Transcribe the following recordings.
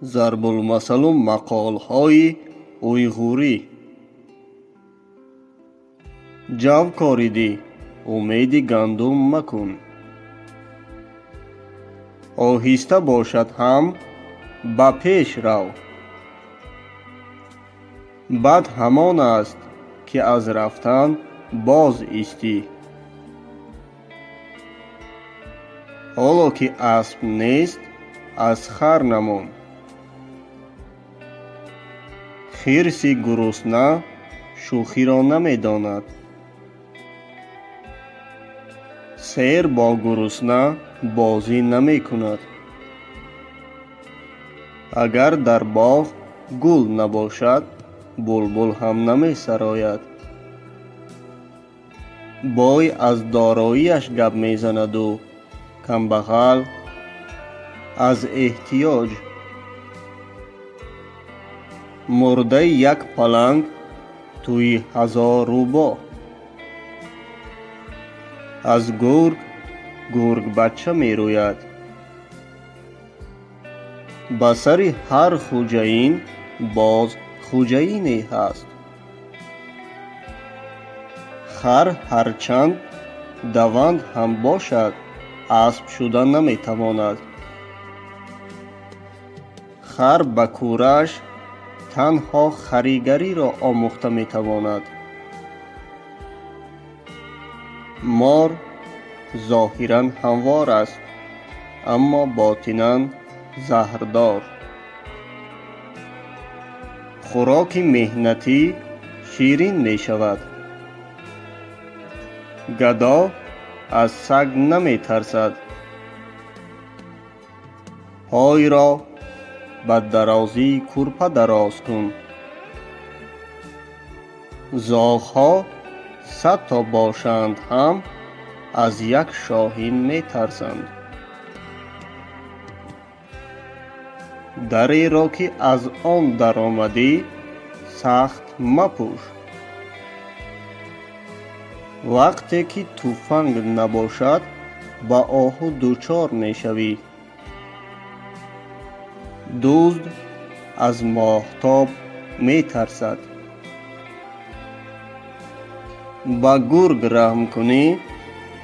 ضرب‌المثل مقال‌های اویغوری. جو کاریدی امیدی گندم مکن. آهسته باشد هم به پیش رو. بد همان است که از رفتن باز ایستی. حالا که اسب نیست از خر نمان. خرس گرسنه شوخی را نمیداند. سیر با گرسنه بازی نمی کند. اگر در باغ گل نباشد بلبل هم نمی سراید. بای از داراییش گپ می زند و کمبغل از احتیاج. مرده یک پلنگ توی 1000 روباه. از گرگ بچه می روید. به سر هر خوجین باز خوجینی هست. خر هرچند دوند هم باشد اسب شدن نمی تواند. خر به کورش تنها خریگری را آموخته می تواند. مار ظاهراً هموار است اما باطناً زهردار. خوراک محنتی شیرین می شود. گدا از سگ نمی ترسد. پای را به درازی کورپه دراز کن. زاغ‌ها 100 تا باشند هم از یک شاهین می ترسند. دری را که از آن در آمدی سخت مپوش. وقتی که تفنگ نباشد به آهو دچار می شوی. دزد از ماهتاب می ترسد. به گرگ رحم کنی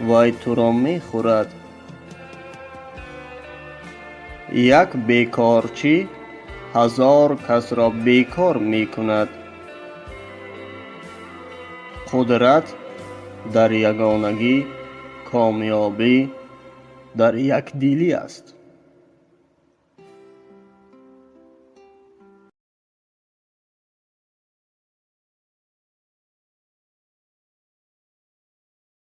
وی تو را می خورد. یک بیکارچی 1000 کس را بیکار می کند. قدرت در یگانگی، کامیابی در یک دلی است.